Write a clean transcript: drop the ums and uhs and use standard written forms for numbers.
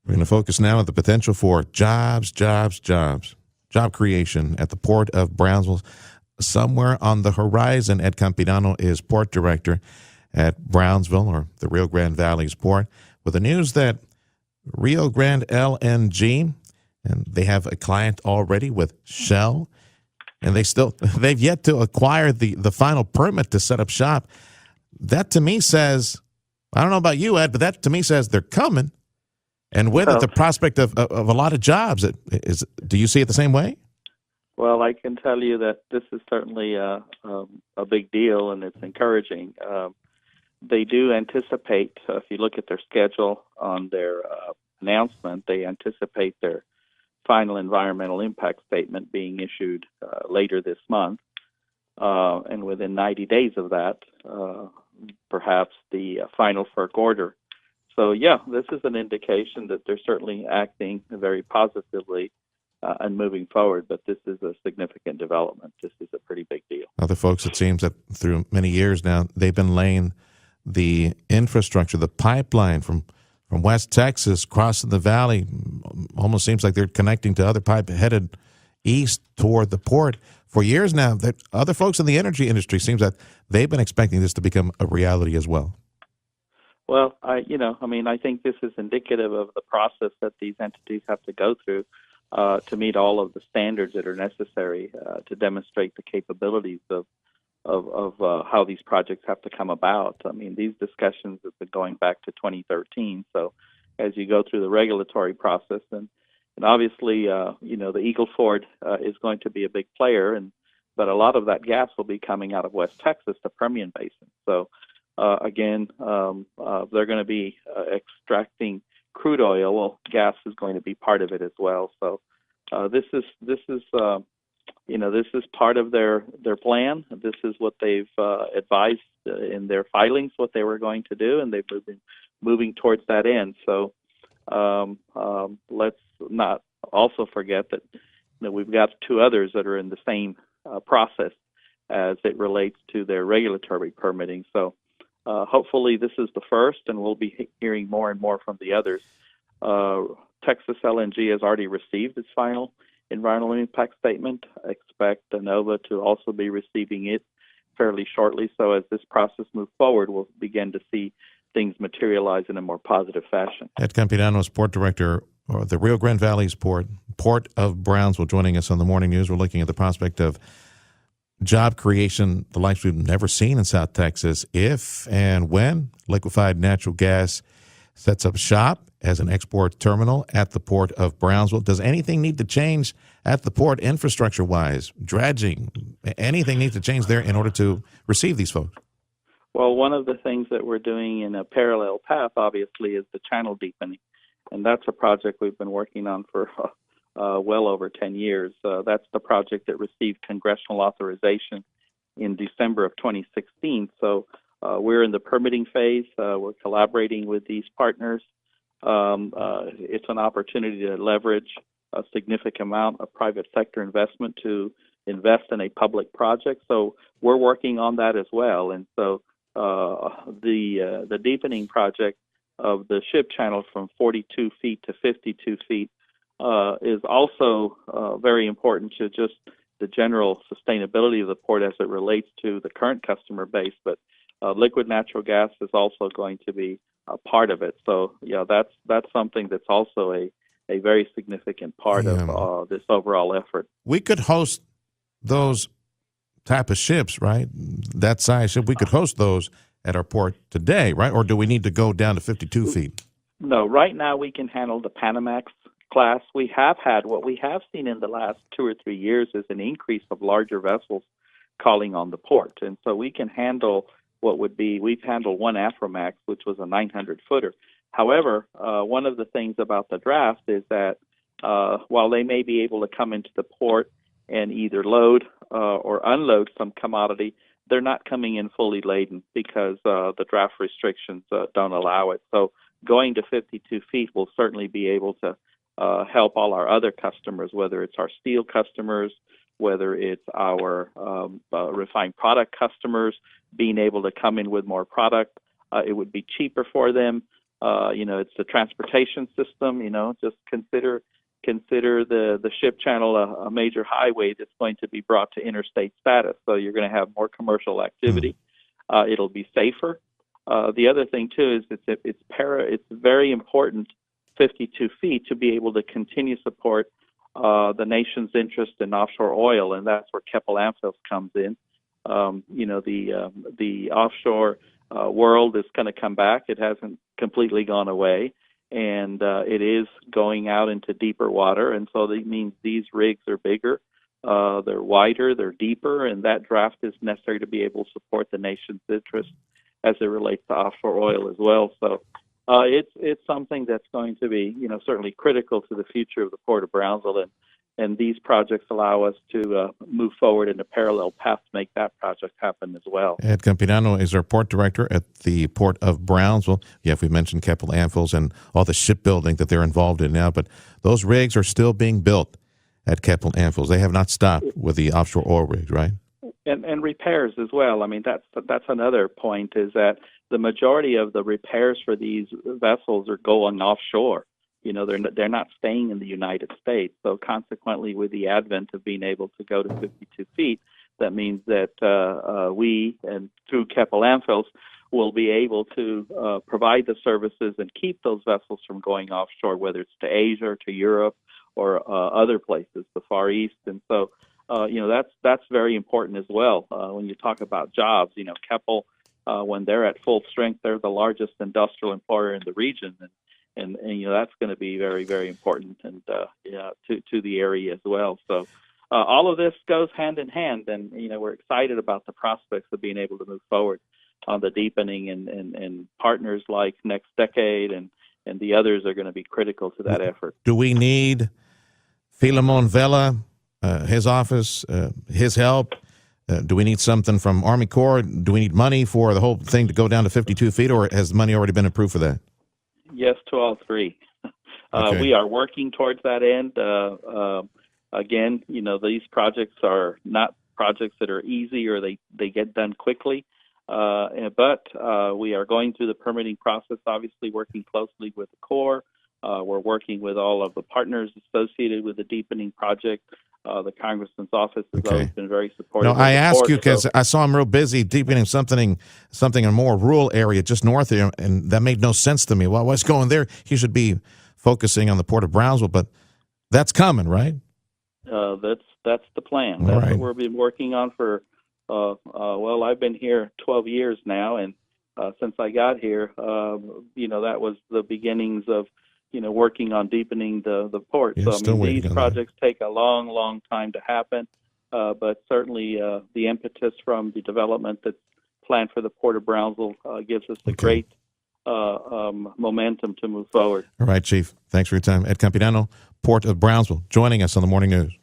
We're going to focus now on the potential for job creation at the Port of Brownsville. Somewhere on the horizon, Ed Campirano is port director at Brownsville, or the Rio Grande Valley's port, with the news that Rio Grande LNG, and they have a client already with Shell, and they've yet to acquire the final permit to set up shop. That to me says, I don't know about you, Ed, but that to me says they're coming. And with it, the prospect of a lot of jobs. Do you see it the same way? Well, I can tell you that this is certainly a big deal, and it's encouraging. They do anticipate, if you look at their schedule on their announcement, they anticipate their final environmental impact statement being issued later this month. And within 90 days of that, perhaps the final FERC order. So, yeah, this is an indication that they're certainly acting very positively and moving forward, but this is a significant development. This is a pretty big deal. Other folks, it seems that through many years now, they've been laying the infrastructure, the pipeline from West Texas, crossing the valley. Almost seems like they're connecting to other pipe headed east toward the port for years now. That other folks in the energy industry seems that they've been expecting this to become a reality as well. Well, I think this is indicative of the process that these entities have to go through to meet all of the standards that are necessary to demonstrate the capabilities of how these projects have to come about. I mean, these discussions have been going back to 2013. So as you go through the regulatory process, and obviously, the Eagle Ford is going to be a big player, but a lot of that gas will be coming out of West Texas, the Permian Basin. So again, they're going to be extracting crude oil. Well, gas is going to be part of it as well. So this is part of their plan. This is what they've advised in their filings, what they were going to do, and they've been moving towards that end. So let's not also forget that we've got two others that are in the same process as it relates to their regulatory permitting. So hopefully this is the first, and we'll be hearing more and more from the others. Texas LNG has already received its final environmental impact statement. I expect ANOVA to also be receiving it fairly shortly. So as this process moves forward, we'll begin to see things materialize in a more positive fashion. Ed Campirano is port director of the Rio Grande Valley's Port of Brownsville, joining us on the Morning News. We're looking at the prospect of job creation, the likes we've never seen in South Texas, if and when liquefied natural gas sets up shop as an export terminal at the Port of Brownsville. Does anything need to change at the port infrastructure-wise, dredging, anything needs to change there in order to receive these folks? Well, one of the things that we're doing in a parallel path, obviously, is the channel deepening. And that's a project we've been working on for well over 10 years. That's the project that received congressional authorization in December of 2016. So we're in the permitting phase. We're collaborating with these partners. It's an opportunity to leverage a significant amount of private sector investment to invest in a public project. So we're working on that as well. And so the deepening project of the ship channel from 42 feet to 52 feet is also very important to just the general sustainability of the port as it relates to the current customer base. But liquid natural gas is also going to be a part of it. So, that's something that's also a very significant part of this overall effort. We could host those type of ships, right? That size ship, we could host those at our port today, right? Or do we need to go down to 52 feet? No, right now we can handle the Panamax class. What we have seen in the last 2 or 3 years is an increase of larger vessels calling on the port. And so we can handle we've handled one Aframax, which was a 900-footer. However, one of the things about the draft is that while they may be able to come into the port and either load or unload some commodity, they're not coming in fully laden because the draft restrictions don't allow it. So going to 52 feet will certainly be able to help all our other customers, whether it's our steel customers, whether it's our refined product customers, being able to come in with more product. It would be cheaper for them. It's the transportation system. Just consider the ship channel a major highway that's going to be brought to interstate status. So you're going to have more commercial activity. It'll be safer. The other thing too is it's very important 52 feet to be able to continue support the nation's interest in offshore oil, and that's where Keppel AmFils comes in. The offshore world is going to come back. It hasn't completely gone away, and it is going out into deeper water, and so that means these rigs are bigger, they're wider, they're deeper, and that draft is necessary to be able to support the nation's interest as it relates to offshore oil as well. So it's something that's going to be, certainly critical to the future of the Port of Brownsville, and these projects allow us to move forward in a parallel path to make that project happen as well. Ed Campirano is our port director at the Port of Brownsville. Yeah, we mentioned Keppel AmFils and all the shipbuilding that they're involved in now, but those rigs are still being built at Keppel AmFils. They have not stopped with the offshore oil rigs, right? And repairs as well. I mean, that's another point, is that the majority of the repairs for these vessels are going offshore. They're not staying in the United States. So consequently, with the advent of being able to go to 52 feet, that means that we, and through Keppel AmFils, will be able to provide the services and keep those vessels from going offshore, whether it's to Asia or to Europe or other places, the Far East. And so, that's very important as well. When you talk about jobs, Keppel, when they're at full strength, they're the largest industrial employer in the region, and that's going to be very, very important and to the area as well. So all of this goes hand in hand, and we're excited about the prospects of being able to move forward on the deepening, and partners like Next Decade and the others are going to be critical to that effort. Do we need Philemon Vela, his office, his help? Do we need something from Army Corps? Do we need money for the whole thing to go down to 52 feet, or has money already been approved for that? Yes to all three. Okay. We are working towards that end. Again, these projects are not projects that are easy or they get done quickly. But we are going through the permitting process, obviously working closely with the Corps. We're working with all of the partners associated with the deepening project. The Congressman's office has always been very supportive. No, I ask you because I saw him real busy deepening something in a more rural area just north of him, and that made no sense to me. Well, what's going there? He should be focusing on the Port of Brownsville, but that's coming, right? That's the plan. All That's right. what we've been working on for, I've been here 12 years now, and since I got here, that was the beginnings of working on deepening the port. Yeah, so these projects take a long, long time to happen, but certainly the impetus from the development that's planned for the Port of Brownsville gives us a great momentum to move forward. All right, Chief. Thanks for your time. Ed Campirano, Port of Brownsville, joining us on the Morning News.